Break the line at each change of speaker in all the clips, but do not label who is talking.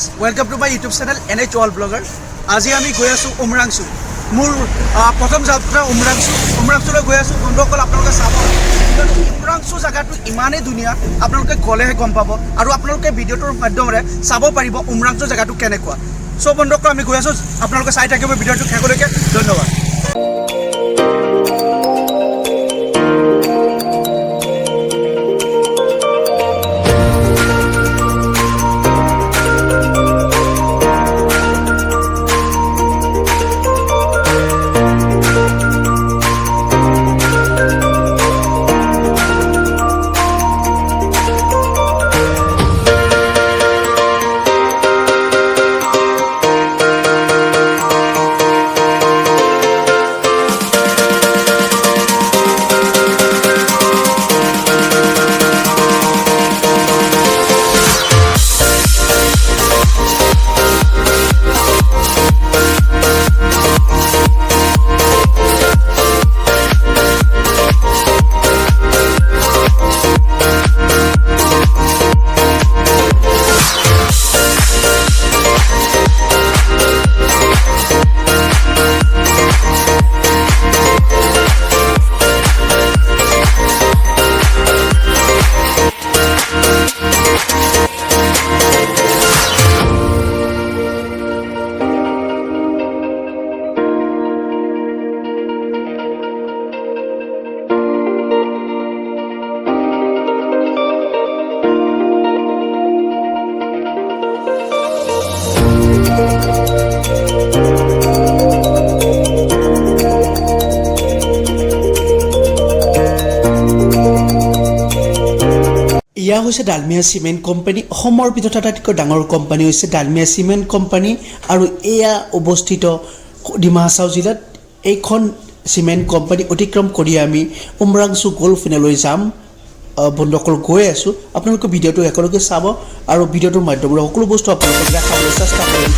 guys, welcome to my YouTube channel NH All Blogger. আজি আমি গৈ আছো উমৰাংচু মোৰ প্ৰথম যাত্ৰা উমৰাংচুলৈ গৈ আছো বন্ধুসকল আপোনালোকে চাব উমৰাংচু জায়গাটো ইমানেই ধুনীয়া আপোনালোকে গলেহে গম পাব আৰু আপোনালোকে ভিডিঅ'টোৰ মাধ্যমেৰে চাব পাৰিব উমৰাংচু জায়গাটো কেনেকুৱা সো বন্ধুসকল আমি গৈ আছো আপোনালোকে চাই থাকিব ভিডিঅ'টো শেষলৈকে ধন্যবাদ ইয়া হৈছে ডালমিয়া সিমেন্ট কোম্পানী অসমৰ ভিতৰত আটাইতকৈ ডাঙৰ কোম্পানী হৈছে ডালমিয়া সিমেন্ট কোম্পানী আৰু এয়া অৱস্থিত ডিমা হাছাও জিলাত এইখন সিমেন্ট কোম্পানী অতিক্ৰম কৰি আমি উমৰাংচু গল্ফ ফিনলৈ যাম বন্ধুসকল গৈ আছো আপোনালোকে ভিডিঅ'টো একেলগে চাব আৰু ভিডিঅ'টোৰ মাধ্যমেৰে সকলো বস্তু আপোনালোকক দেখাবলৈ চেষ্টা কৰিম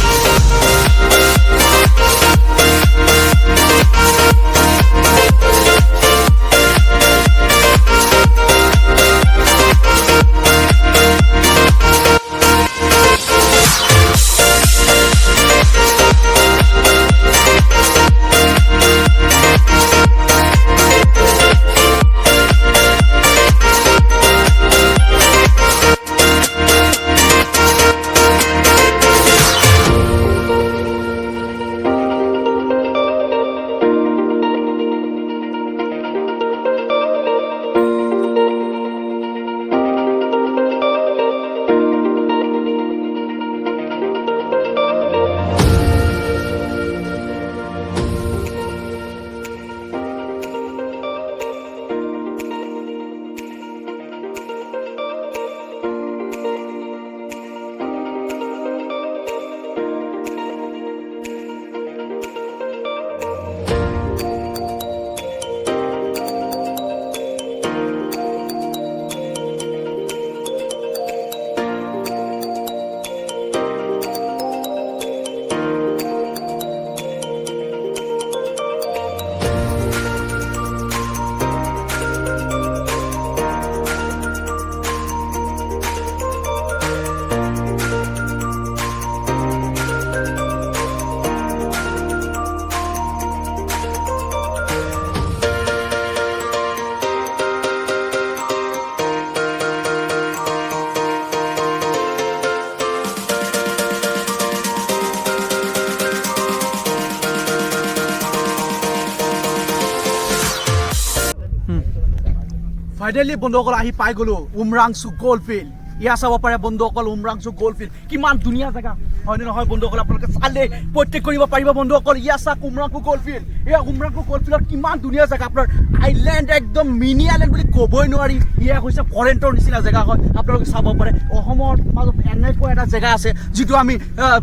ফাইনালি বন্ধুসকল আহি পাই গলো উমৰাংচু গল্ফ ফিল্ড ইয়া চাব পাৰে বন্ধুসকল উমৰাংচু গল্ফ ফিল্ড কিমান ধুনীয়া জেগা হয়নে নহয় বন্ধুসকল আপোনালোকে চালে প্ৰত্যেক কৰিব পাৰিব বন্ধুসকল ইয়া চাওক উমৰাংচু গল্ফ ফিল্ড এয়া উমৰাংচু গল্ফ ফিল্ডত কিমান ধুনীয়া জেগা আপোনাৰ আইলেণ্ড একদম মিনি আইলেণ্ড বুলি ক'বই নোৱাৰি ইয়া হৈছে ফৰেণ্টৰ নিচিনা জেগা হয় আপোনালোকে চাব পাৰে অসমৰ মাজত এনেকুৱা এটা জেগা আছে যিটো আমি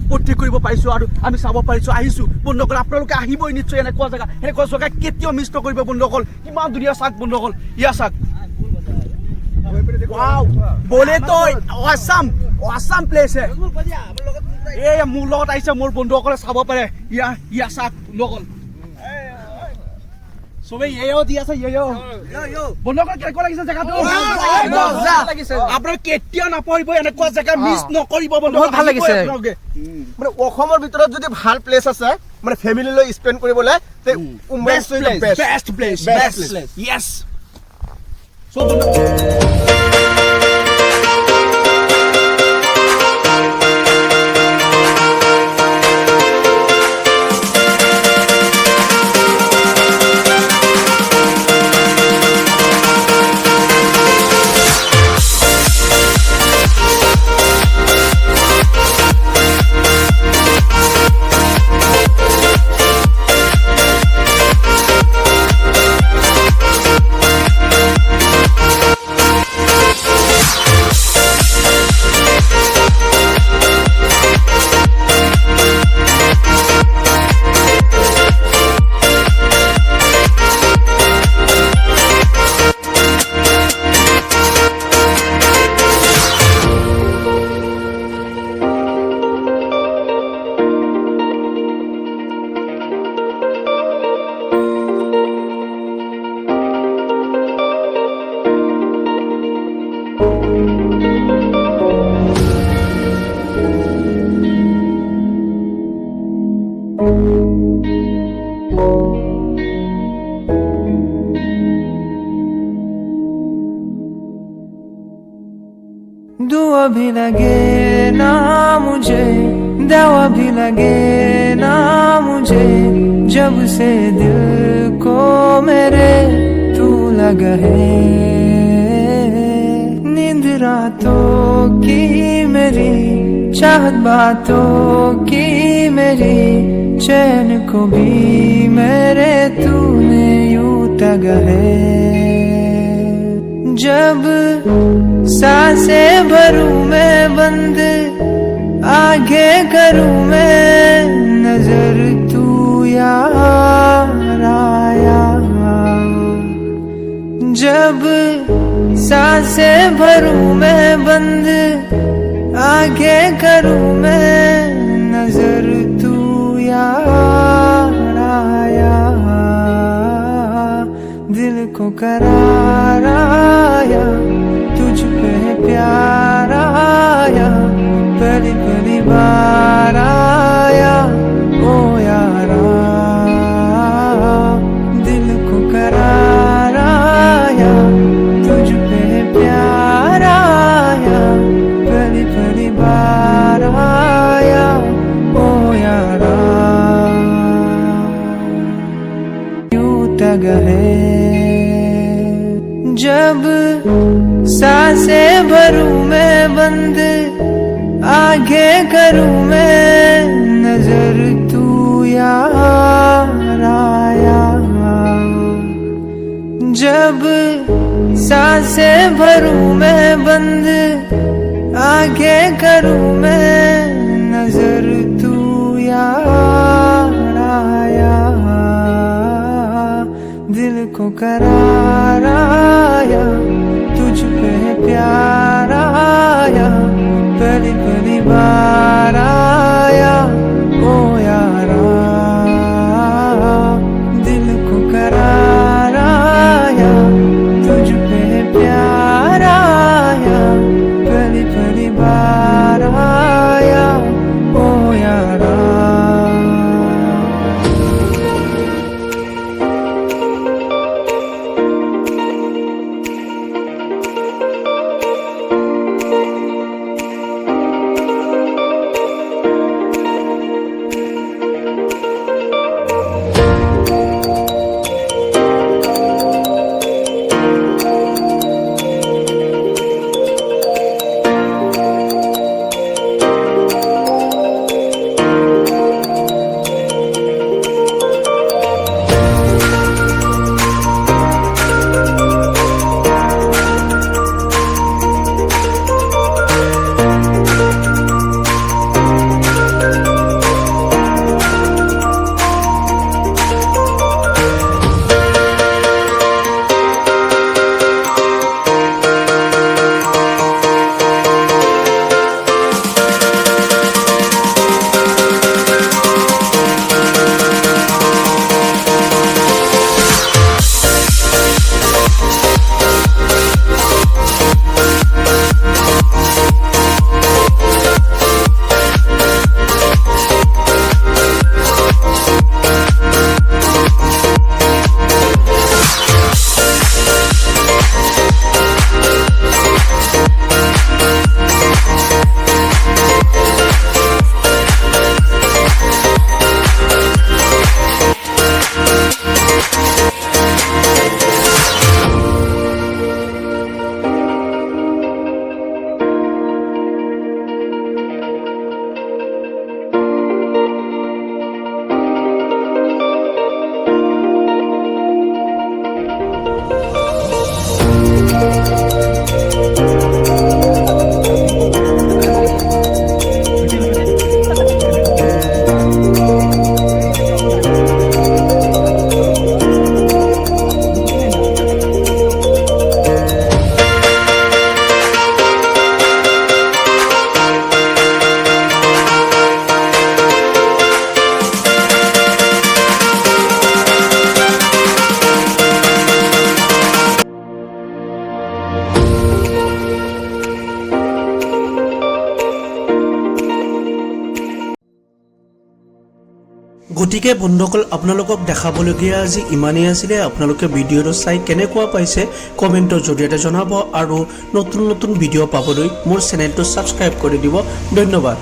প্ৰত্যেক কৰিব পাৰিছোঁ আৰু আমি চাব পাৰিছোঁ আহিছোঁ বন্ধুসকল আপোনালোকে আহিবই নিশ্চয় এনেকুৱা জেগা কেতিয়াও মিছ নকৰিব বন্ধুসকল কিমান ধুনীয়া চাওক বন্ধুসকল ইয়া চাওক Wow, बोले तो awesome place है ये মোৰ লগত আহিছে মোৰ বন্ধুসকলে চাব পাৰে ইয়া চাওক লগল সবে ইয়েও দি আছে ইয়েও বন্ধুসকল কেনেকুৱা লাগিছে জেগাটো আপোনাৰ কেতিয়াও নাপাহৰিব এনেকুৱা জেগা মিছ নকৰিব বন্ধুসকল
ভাল লাগিছে মানে অসমৰ ভিতৰত যদি ভাল প্লেচ আছে মানে ফেমিলি লৈ স্পেন্ড কৰিবলৈ তে Umrangso is the
best place yes so
दुआ भी लगे ना मुझे दवा भी लगे ना मुझे जब से दिल को मेरे तू लगा है नींद रातों की मेरी चाहत बातों की मेरी चैन को भी मेरे तूने यूं तगा है जब सांसें भरूं मैं बंद आगे करूं मैं नजर तू यार आया जब सांसें भरूं मैं बंद आगे करूं मैं नजर तू यार आया दिल को करार आया तुझ पे प्यार आया पहली पहली बार आया ओ यारा दिल को करार आया तुझ पे प्यार आया पहली पहली बार आया ओ यारा यूं तगा है जब सांसें भरूं मैं बंद आगे करूं मैं नजर तू यार आया जब सांसें भरूं मैं बंद आगे करूं मैं नजर तू यार आया दिल को करार आया तुझ पे प्यार आया पहली पहली बार आया ओ यारा दिल को करार आया तुझ पे प्यार आया पहली पहली बार आया ओ यारा
গতিকে বন্ধুসকল আপোনালোকক দেখাবলগীয়া আজি ইমানেই আছিলে। আপোনালোকে ভিডিঅ'টো চাই কেনেকুৱা পাইছে কমেণ্টৰ জৰিয়তে জনাব আৰু নতুন নতুন ভিডিঅ' পাবলৈ মোৰ চেনেলটো ছাবস্ক্ৰাইব কৰি দিব। ধন্যবাদ।